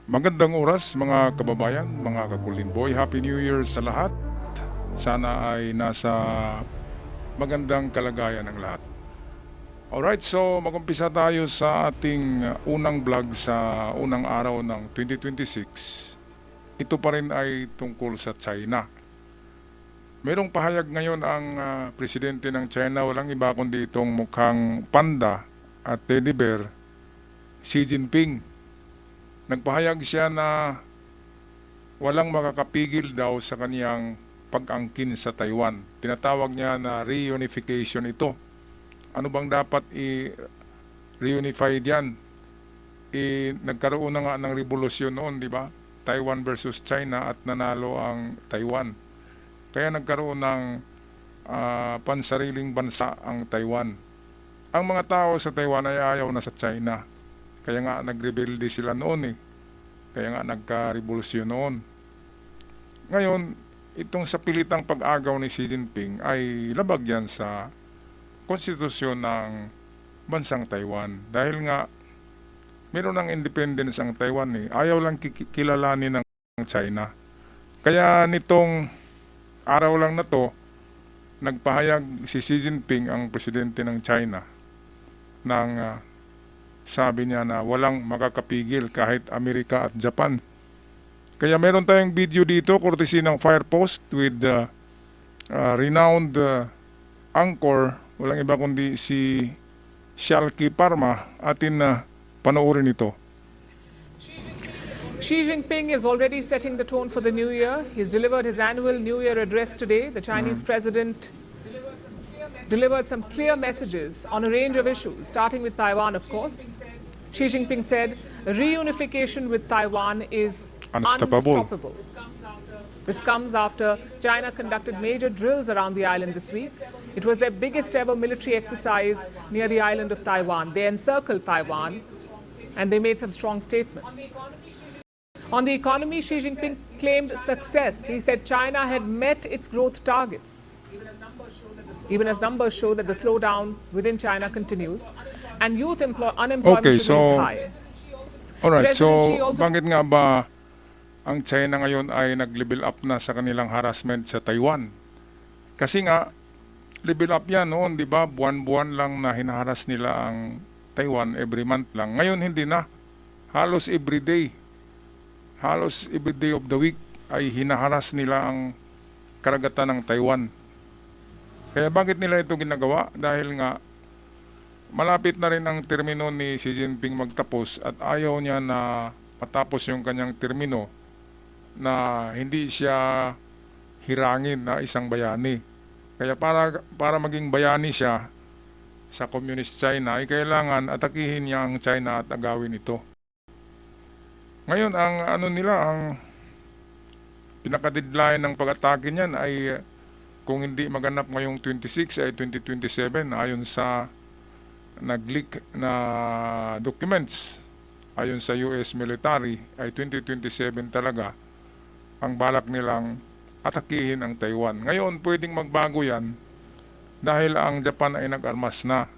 Magandang oras mga kababayan, mga kakulimboy. Happy New Year sa lahat. Sana ay nasa magandang kalagayan ng lahat. Alright, so magumpisa tayo sa ating unang vlog sa unang araw ng 2026. Ito pa rin ay tungkol sa China. Merong pahayag ngayon ang presidente ng China, walang iba kundi itong mukhang panda at teddy bear, Xi Jinping. Nagpahayag siya na walang makakapigil daw sa kaniyang pag-angkin sa Taiwan. Tinatawag niya na reunification ito. Ano bang dapat i-reunify diyan? Nagkaroon na nga ng revolusyon noon, di ba? Taiwan versus China at nanalo ang Taiwan. Kaya nagkaroon ng pansariling bansa ang Taiwan. Ang mga tao sa Taiwan ay ayaw na sa China. Kaya nga nagrebelde sila noon eh. Kaya nga nagka-revolusyon noon. Ngayon, itong sa pilitang pag-agaw ni Xi Jinping ay labag yan sa konstitusyon ng bansang Taiwan. Dahil nga, meron ng independence ang Taiwan eh. Ayaw lang kilalanin ng China. Kaya nitong araw lang na to, nagpahayag si Xi Jinping, ang presidente ng China, ng sabi niya na walang makakapigil kahit Amerika at Japan. Kaya meron tayong video dito, courtesy ng Firepost with renowned anchor, walang iba kundi si Shalky Parma. Atin na panoorin ito. Xi Jinping is already setting the tone for the new year. He's delivered his annual New Year address today. The Chinese president delivered some clear messages on a range of issues, starting with Taiwan, of course. Xi Jinping said reunification with Taiwan is unstoppable. This comes after China conducted major drills around the island this week. It was their biggest ever military exercise near the island of Taiwan. They encircled Taiwan and they made some strong statements. On the economy, Xi Jinping claimed success. He said China had met its growth targets, even as numbers show that the slowdown within China continues and youth unemployment remains high. Alright, so President Xi also bakit nga ba ang China ngayon ay nag-level up na sa kanilang harassment sa Taiwan? Kasi nga, level up yan noon, di ba? Buwan-buwan lang na hinaharas nila ang Taiwan, every month lang. Ngayon hindi na. Halos every day of the week ay hinaharas nila ang karagatan ng Taiwan. Kaya bakit nila ito ginagawa? Dahil nga malapit na rin ang termino ni Xi Jinping magtapos at ayaw niya na matapos yung kanyang termino na hindi siya hirangin na isang bayani. Kaya para maging bayani siya sa Communist China ay kailangan atakihin niya ang China at agawin ito. Ngayon ang pinaka-deadline ng pag-atake niyan ay kung hindi maganap ngayong 26 ay 2027 ayon sa nag-leak na documents. Ayon sa US military ay 2027 talaga ang balak nilang atakihin ang Taiwan. Ngayon pwedeng magbago yan dahil ang Japan ay nag-armas na.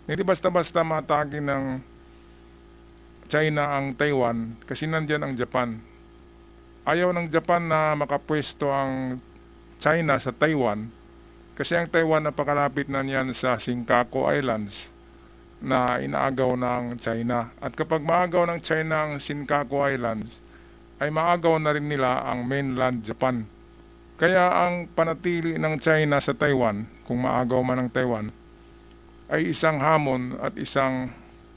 Hindi basta-basta matake ng China ang Taiwan kasi nandyan ang Japan. Ayaw ng Japan na makapwesto ang China sa Taiwan kasi ang Taiwan napakalapit na niyan sa Senkaku Islands na inaagaw ng China. At kapag maagaw ng China ang Senkaku Islands, ay maagaw na rin nila ang mainland Japan. Kaya ang panatili ng China sa Taiwan, kung maagaw man ng Taiwan, ay isang hamon at isang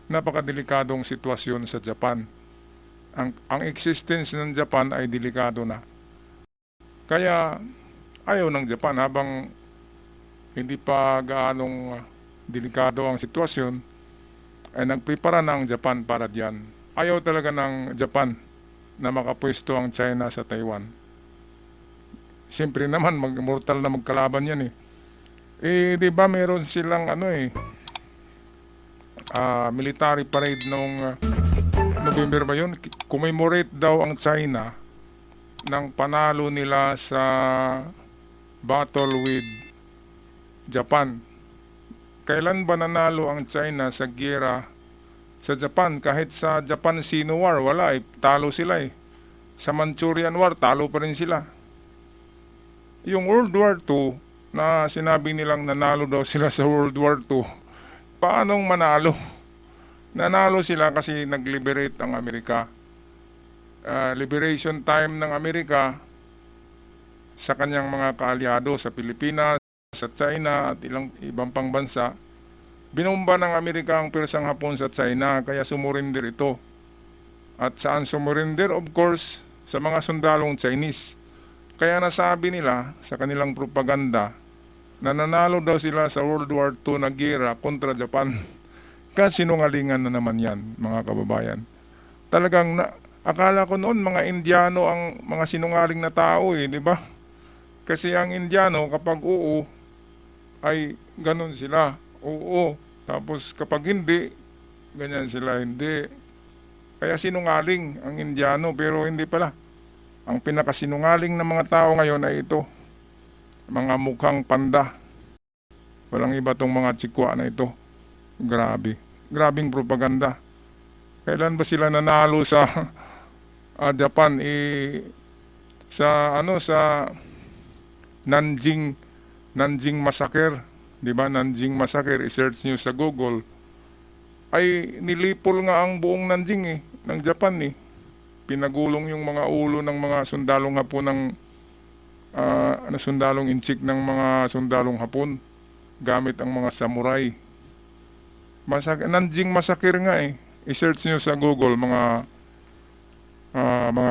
napakadelikadong sitwasyon sa Japan. Ang existence ng Japan ay delikado na. Kaya ayaw ng Japan habang hindi pa gaanong delikado ang sitwasyon, ay nagprepara na ang Japan para diyan. Ayaw talaga ng Japan na makapwesto ang China sa Taiwan. Siyempre naman, mortal na magkalaban yan eh. Di ba meron silang military parade noong November ba yun? Commemorate daw ang China ng panalo nila sa battle with Japan. Kailan ba nanalo ang China sa giyera sa Japan. Kahit sa Japan Sino War, wala eh. Talo sila eh. Sa Manchurian War, talo pa rin sila. Yung World War II, na sinabi nilang nanalo daw sila sa World War II, paanong manalo? Nanalo sila kasi nag-liberate ang Amerika. Liberation time ng Amerika sa kanyang mga kaalyado sa Pilipinas, sa China at ilang ibang pang bansa, binomba ng Amerika ang Persang Hapon sa China, kaya sumurinder ito. At saan sumurinder? Of course, sa mga sundalong Chinese. Kaya nasabi nila sa kanilang propaganda na nanalo daw sila sa World War II na gera kontra Japan. Kasinungalingan na naman yan, mga kababayan. Talagang akala ko noon mga Indiano ang mga sinungaling na tao eh, di ba? Kasi ang Indiano kapag oo, ay ganun sila. Oo. Tapos kapag hindi, ganyan sila, hindi. Kaya sinungaling ang Indiano, pero hindi pala. Ang pinakasinungaling ng mga tao ngayon ay ito. Mga mukhang panda. Walang iba tong mga tsikwa na ito. Grabe. Grabing propaganda. Kailan ba sila nanalo sa Japan? Sa Nanjing Massacre. 'Di ba? Nanjing Massacre, i-search niyo sa Google. Ay nilipol nga ang buong Nanjing ng Japan eh. Pinagulong yung mga ulo ng mga sundalong Hapon ng sundalong inchik ng mga sundalong Hapon gamit ang mga samurai. Nanjing Massacre nga eh. I-search nyo sa Google mga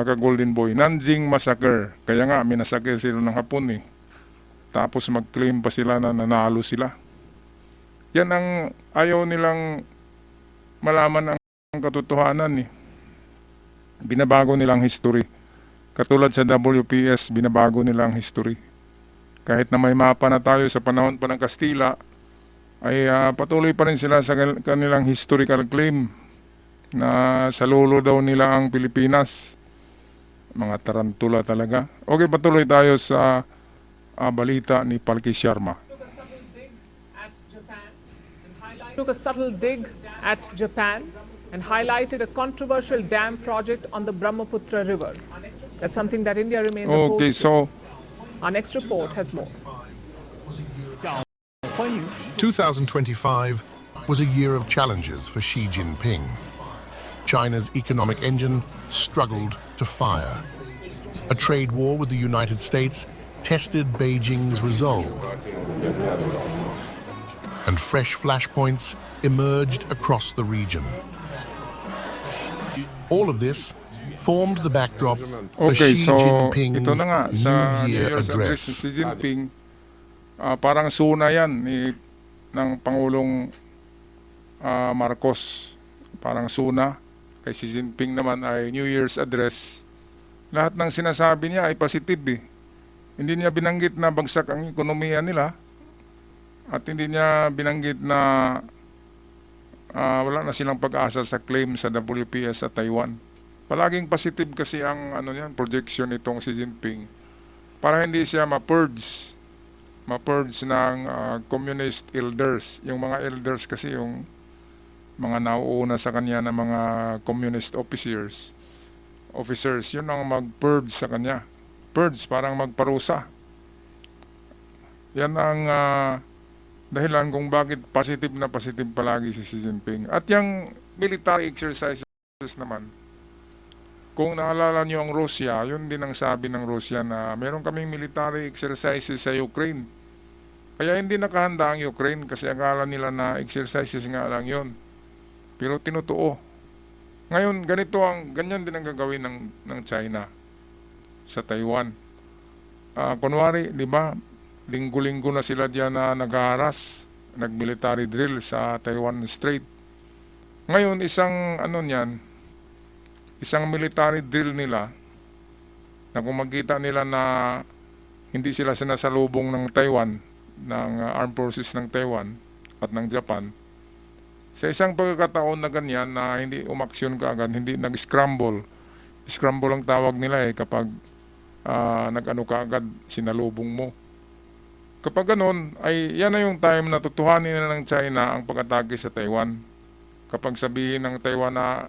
ka-Golden Boy. Nanjing Massacre. Kaya nga minasakir sila ng Hapon eh. Tapos mag-claim pa sila na nanalo sila. Yan ang ayaw nilang malaman ang katotohanan eh. Binabago nilang history. Katulad sa WPS, binabago nilang history. Kahit na may mapa na tayo sa panahon pa ng Kastila, ay patuloy pa rin sila sa kanilang historical claim na sa lolo daw nila ang Pilipinas. Mga tarantula talaga. Okay, patuloy tayo sa balita ni Palki Sharma. Took a subtle dig at Japan and highlighted a controversial dam project on the Brahmaputra River. That's something that India remains opposed Okay, to. so Our next report has more. 2025 was a year of challenges for Xi Jinping. China's economic engine struggled to fire. A trade war with the United States tested Beijing's resolve. And fresh flashpoints emerged across the region. All of this formed the backdrop for okay, Xi so Jinping's ito na nga sa New New Year Year's address ni address. Xi Jinping, parang suna yan ng Pangulong Marcos. Parang suna. Kay Xi Jinping naman ay New Year's address. Lahat ng sinasabi niya ay positive eh. Hindi niya binanggit na bagsak ang ekonomiya nila at hindi niya binanggit na wala na silang pag-asa sa claim sa WPS sa Taiwan. Palaging positive kasi ang projection nitong Xi Jinping para hindi siya ma-purge ng communist elders. Yung mga elders kasi yung mga nauuna sa kanya na mga communist officers, yun ang mag-purge sa kanya. Purge, parang magparusa. Yan ang dahilan kung bakit positive na positive palagi si Xi Jinping. At yung military exercises naman, kung naalala nyo ang Russia, yun din ang sabi ng Russia na meron kaming military exercises sa Ukraine. Kaya hindi nakahanda ang Ukraine kasi akala nila na exercises nga lang yun. Pero tinutuo. Ngayon, ganyan din ang gagawin ng China sa Taiwan. Kunwari, di ba, linggo-linggo na sila diyan na naghaharas, nag-military drill sa Taiwan Strait. Ngayon, isang military drill nila na kung makita nila na hindi sila sinasalubong ng Taiwan, ng armed forces ng Taiwan at ng Japan, sa isang pagkakataon na ganyan na hindi umaksyon kaagad, hindi nag-scramble. Scramble ang tawag nila kapag kaagad, sinalubong mo. Kapag ganun, ay yan na yung time na tutuhanin na ng China ang pag-atake sa Taiwan. Kapag sabihin ng Taiwan na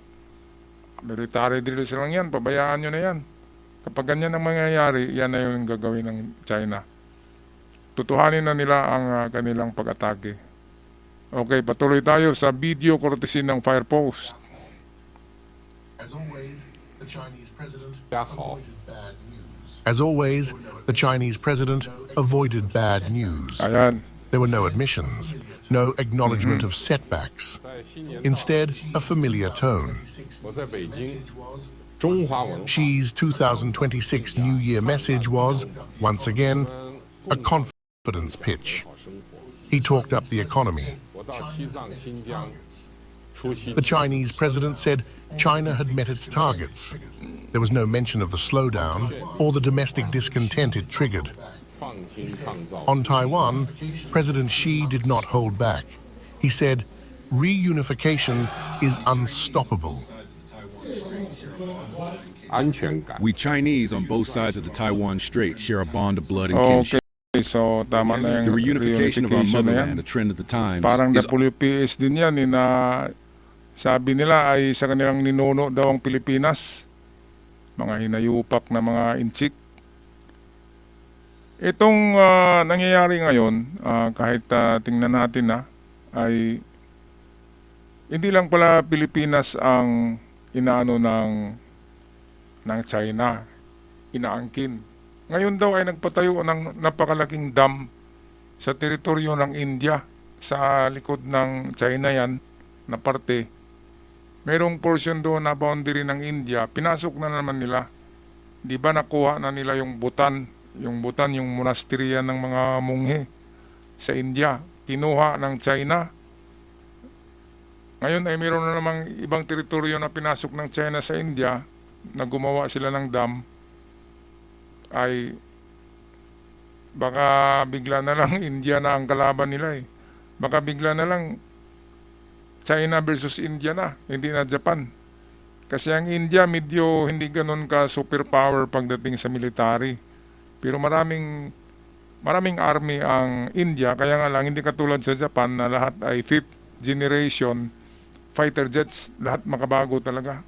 military drills lang yan, pabayaan nyo na yan. Kapag ganyan ang mangyayari, yan na yung gagawin ng China. Tutuhanin na nila ang kanilang pag-atake. Okay, patuloy tayo sa video courtesy ng Firepost. As always, the Chinese president 大家好， bad news. As always, the Chinese president avoided bad news. Ayan. There were no admissions, no acknowledgement of setbacks. 在新年 Instead, a familiar tone. 我在北京，中华文化 Xi's 2026 New Year message was, once again, a confidence pitch. 好生活。 He talked up the economy. 我到西藏、新疆出席 The Chinese president said China had met its targets. There was no mention of the slowdown or the domestic discontent it triggered. 创新创造 On Taiwan, President Xi did not hold back. He said, reunification is unstoppable. 安全感。 We Chinese on both sides of the Taiwan Strait share a bond of blood and Okay, kinship. so tama na The yung reunification of our reunification na yan. motherland, a trend of the times, Parang is WPS din yan, na sabi nila ay sa kanilang ninuno daw ang Pilipinas. Mga hinayupak na mga inchik. Itong nangyayari ngayon, kahit tingnan natin ay hindi lang pala Pilipinas ang inaano ng China, inaangkin. Ngayon daw ay nagpatayo ng napakalaking dam sa teritoryo ng India, sa likod ng China yan na parte. Merong portion doon na boundary ng India, pinasok na naman nila. Di ba nakuha na nila yung Bhutan, yung monasterya ng mga munghe sa India, kinuha ng China. Ngayon ay meron na namang ibang teritoryo na pinasok ng China sa India, na gumawa sila ng dam, ay baka bigla na lang India na ang kalaban nila eh. Baka bigla na lang China versus India na, hindi na Japan. Kasi ang India medyo hindi ganun ka superpower pagdating sa military. Pero maraming army ang India, kaya nga lang hindi katulad sa Japan na lahat ay 5th generation fighter jets, lahat makabago talaga.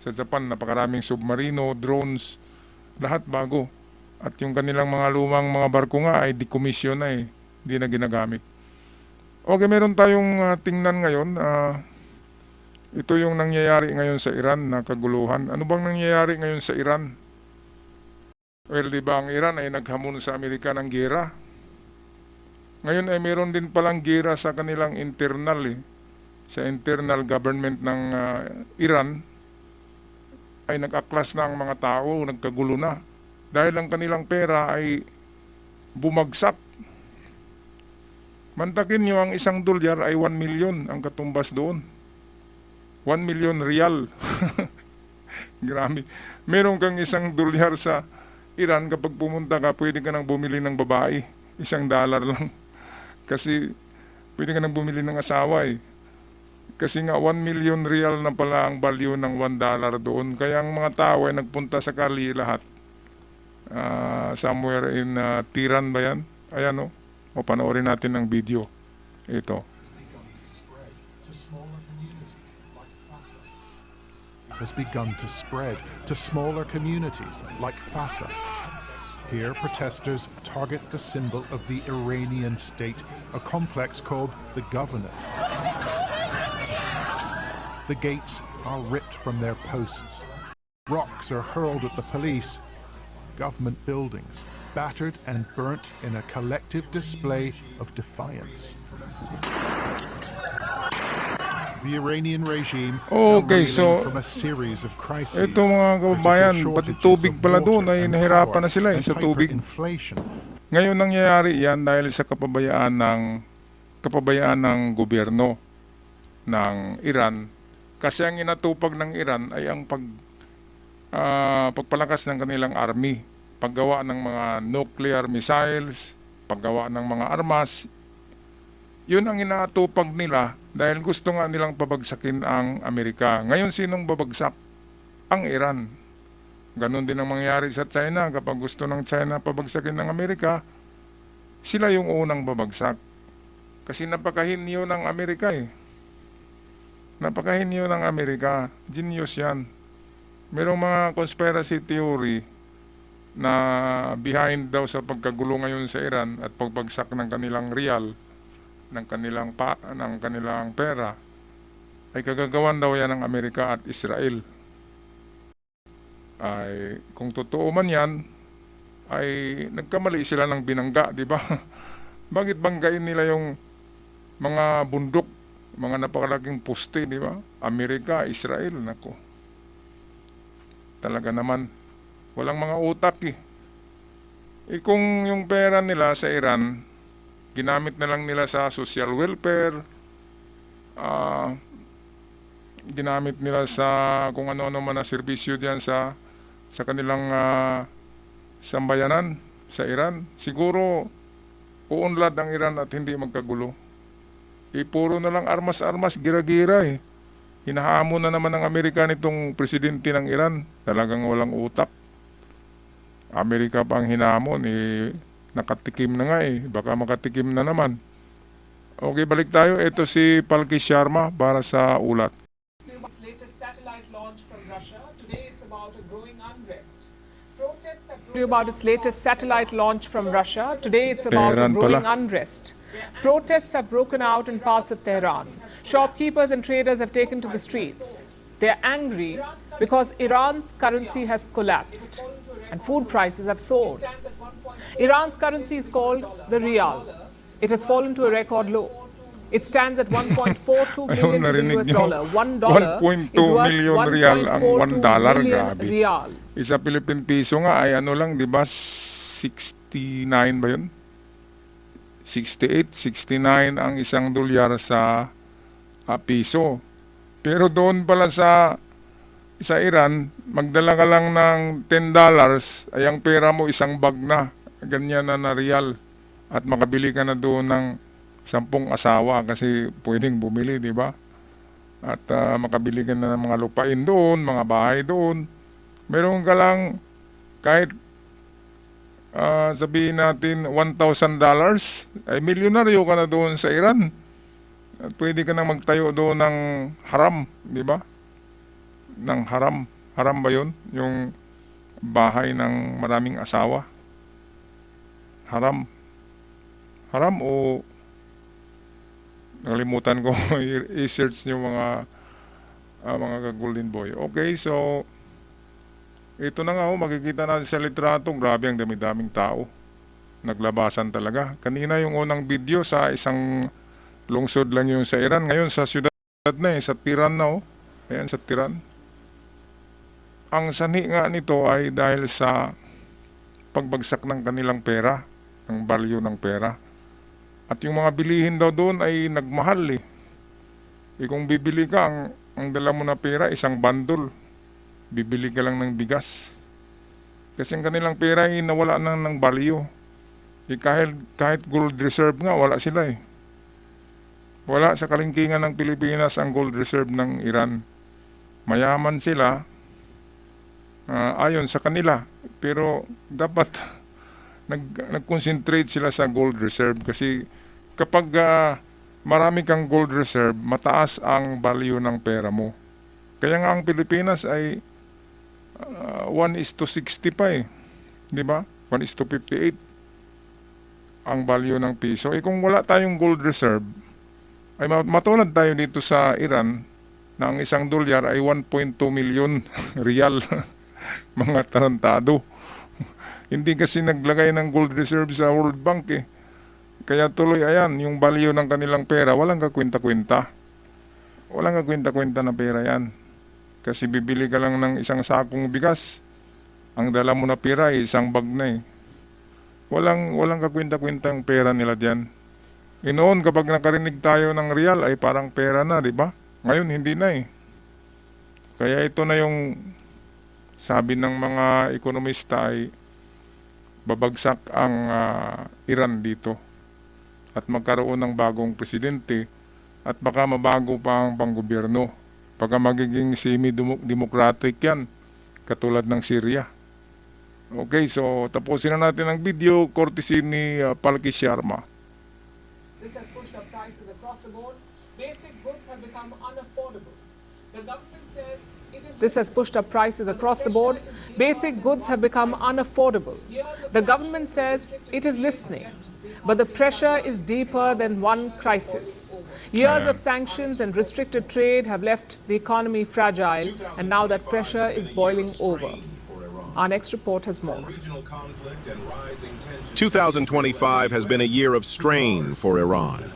Sa Japan, napakaraming submarino, drones, lahat bago. At yung kanilang mga lumang mga barko nga ay decommission na eh, hindi na ginagamit. Okay, meron tayong tingnan ngayon. Ito yung nangyayari ngayon sa Iran na kaguluhan. Ano bang nangyayari ngayon sa Iran? Well, di ba ang Iran ay naghamon sa Amerika ng gera? Ngayon ay meron din palang gera sa kanilang internal sa internal government ng Iran ay nag-aklas na ang mga tao, nagkagulo na. Dahil ang kanilang pera ay bumagsak. Mantakin nyo, ang $1 ay 1 million ang katumbas doon. 1 million real. Grabe. Meron kang $1 sa Iran, kapag pumunta ka, pwede ka nang bumili ng babae. $1 lang. Kasi pwede ka nang bumili ng asawa eh. Kasi nga 1 million real na pala ang value ng $1 doon. Kaya ang mga tao ay nagpunta sa Kali lahat. Somewhere in Tiran ba yan? Ayan o. O panoorin natin ang video. Ito. Has begun to spread to smaller communities like Fasa. Here, protesters target the symbol of the Iranian state, a complex called the Governor. The gates are ripped from their posts. Rocks are hurled at the police. Government buildings battered and burnt in a collective display of defiance. The Iranian regime Okay, now so, reeling from a series of crises. ito mga kababayan, pati tubig pala doon ay nahirapan na sila sa tubig. Inflation. Ngayon nangyayari yan dahil sa kapabayaan ng gobyerno ng Iran. Kasi ang inatupag ng Iran ay ang pagpalakas ng kanilang army, paggawa ng mga nuclear missiles, paggawa ng mga armas. Yun ang inatupag nila dahil gusto nga nilang pabagsakin ang Amerika. Ngayon sinong babagsak? Ang Iran. Ganon din ang mangyari sa China. Kapag gusto ng China pabagsakin ng Amerika, sila yung unang babagsak. Kasi napakahinyo ng Amerika eh. Napakahinyo ng Amerika. Genius yan. Merong mga conspiracy theory na behind daw sa pagkagulo ngayon sa Iran at pagbagsak ng kanilang real, ng kanilang pera, ay kagagawan daw yan ng Amerika at Israel. Ay kung totoo man yan, ay nagkamali sila ng binangga, di ba? Bakit banggain nila yung mga bundok, mga napakalaking poste, di ba? Amerika, Israel, nako. Talaga naman, walang mga utak eh. Kung yung pera nila sa Iran, ginamit na lang nila sa social welfare, ginamit nila sa kung ano-ano man na serbisyo diyan sa kanilang sambayanan sa Iran, siguro uunlad ang Iran at hindi magkagulo. Puro na lang armas-armas, gira-gira eh. Hinahamon na naman ng Amerika nitong presidente ng Iran. Talagang walang utak. Amerika pa ang hinamon, nakatikim na nga eh. Baka makatikim na naman. Okay, balik tayo. Ito si Palki Sharma para sa ulat. Cuba's latest satellite launch from Russia. Today it's about a growing unrest. Protests about its latest satellite launch from Russia. Today it's about a Tehran growing pala. unrest. Protests have broken out in parts of Tehran. Shopkeepers and traders have taken to the streets. They're angry because Iran's currency has collapsed and food prices have soared. Iran's currency is called the rial. It has fallen to a record low. It stands at 1.42 Ayun, million to the narinig US nyo. dollar. $1 1.2 is worth million rial ang $1, 1.42 million grabe. rial. Isa Philippine piso nga ay ano lang, di ba? 69 ba yun? 68, 69 ang isang dolyar sa piso. Pero doon pala sa Iran, magdala ka lang ng $10, ay ang pera mo isang bag na, ganyan na real. At makabili ka na doon ng 10 asawa kasi pwedeng bumili, di ba? At makabili ka na ng mga lupain doon, mga bahay doon. Meron ka lang kahit sabihin natin $1,000, ay milyonaryo ka na doon sa Iran. At pwede ka nang magtayo doon ng haram, di ba? Ng haram. Haram ba yun? Yung bahay ng maraming asawa. Haram. Haram o nakalimutan ko. I-search nyo mga ka-golden boy. Okay, so ito na nga makikita natin sa litrato. Grabe ang dami-daming tao. Naglabasan talaga. Kanina yung unang video sa isang lungsod lang yung sa Iran. Ngayon sa syudad na sa Tiran na Ayan sa Tiran. Ang sanhi nga nito ay dahil sa pagbagsak ng kanilang pera, ng value ng pera. At yung mga bilihin daw doon ay nagmahal eh. Kung bibili ka, ang dala mo na pera, isang bundle. Bibili ka lang ng bigas. Kasi ang kanilang pera ay nawala na ng value. Kahit gold reserve nga, wala sila eh. Wala sa kalingkingan ng Pilipinas ang gold reserve ng Iran. Mayaman sila, ayon sa kanila. Pero dapat nag-concentrate sila sa gold reserve kasi kapag marami kang gold reserve, mataas ang value ng pera mo. Kaya nga ang Pilipinas ay 1:60 pa eh. Di ba? 1:58 ang value ng piso. Kung wala tayong gold reserve, ay matulad tayo dito sa Iran na ang isang dolyar ay 1.2 million real. Mga tarantado. Hindi kasi naglagay ng gold reserve sa World Bank eh. Kaya tuloy ayan, yung value ng kanilang pera, walang kakwenta-kwenta. Walang kakwenta-kwenta na pera yan. Kasi bibili ka lang ng isang sakong bigas. Ang dala mo na pera ay isang bag na eh. Walang kakwenta-kwenta ang pera nila diyan. Noon kapag nakarinig tayo ng real ay parang pera na, di ba? Ngayon hindi na eh. Kaya ito na yung sabi ng mga ekonomista ay babagsak ang Iran dito at magkaroon ng bagong presidente at baka mabago pa ang panggobyerno. Baka magiging semi-democratic yan katulad ng Syria. Okay, so tapusin na natin ang video courtesy ni Palki Sharma. This has pushed up prices across the board. Basic goods have become unaffordable. This has pushed up prices across the board. Basic goods have become unaffordable. The government says it is listening, but the pressure is deeper than one crisis. Years of sanctions and restricted trade have left the economy fragile, and now that pressure is boiling over. Our next report has more. 2025 has been a year of strain for Iran.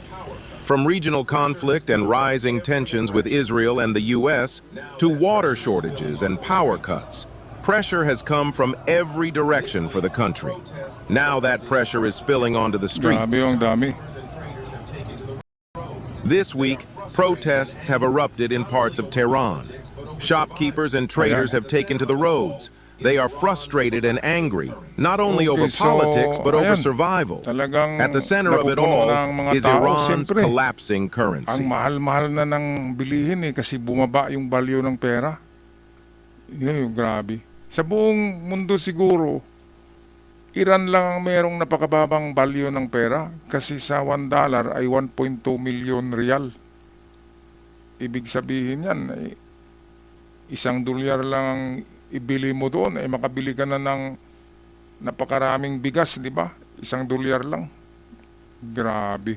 From regional conflict and rising tensions with Israel and the U.S. to water shortages and power cuts, pressure has come from every direction for the country. Now that pressure is spilling onto the streets. Grabe yung dami. This week, protests have erupted in parts of Tehran. Shopkeepers and traders have taken to the roads. They are frustrated and angry, not only over Okay, so, politics, but over ayan. survival. Talagang At the center of it all napupuno ng mga is tao, Iran's siyempre. collapsing Ang currency. mahal-mahal na ng bilihin kasi bumaba yung value ng pera. Yun yung grabe. Sa buong mundo siguro, Iran lang ang merong napakababang value ng pera kasi sa $1 ay 1.2 million real. Ibig sabihin yan, ay $1 lang ang ibili mo doon, ay makabili ka na ng napakaraming bigas, di ba? $1 lang. Grabe.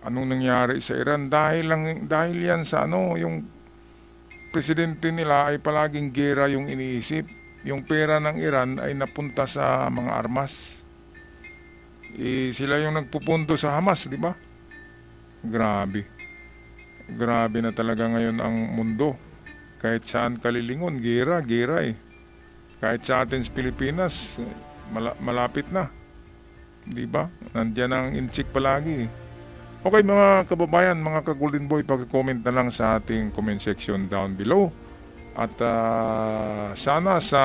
Anong nangyari sa Iran? Dahil yan sa yung presidente nila ay palaging gera yung iniisip. Yung pera ng Iran ay napunta sa mga armas. Sila yung nagpupunto sa Hamas, di ba? Grabe. Grabe na talaga ngayon ang mundo. Kahit saan kalilingon, gera eh. Kahit sa atin sa Pilipinas, malapit na. Di ba? Nandiyan ang inchik palagi. Okay mga kababayan, mga ka-Golden Boy, pag-comment na lang sa ating comment section down below. At sana sa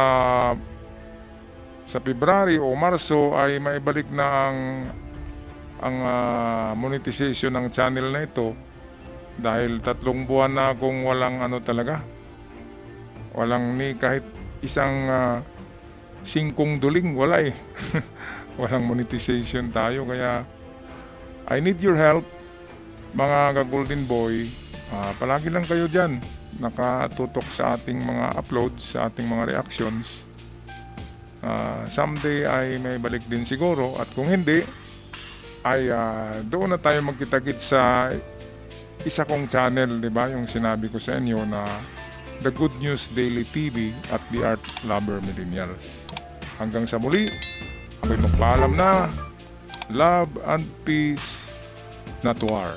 February o Marso ay maibalik na ang monetization ng channel na ito. Dahil 3 buwan na akong walang walang ni kahit isang 5 duling, wala eh. Walang monetization tayo, kaya I need your help mga ka-Golden Boy. Palagi lang kayo dyan nakatutok sa ating mga uploads, sa ating mga reactions. Someday ay may balik din siguro, at kung hindi ay doon na tayo magkita-kit sa isa kong channel, di ba? Yung sinabi ko sa inyo na The Good News Daily TV at The Art Lover Millennials. Hanggang sa muli, ako'y magpaalam na. Love and peace, not war.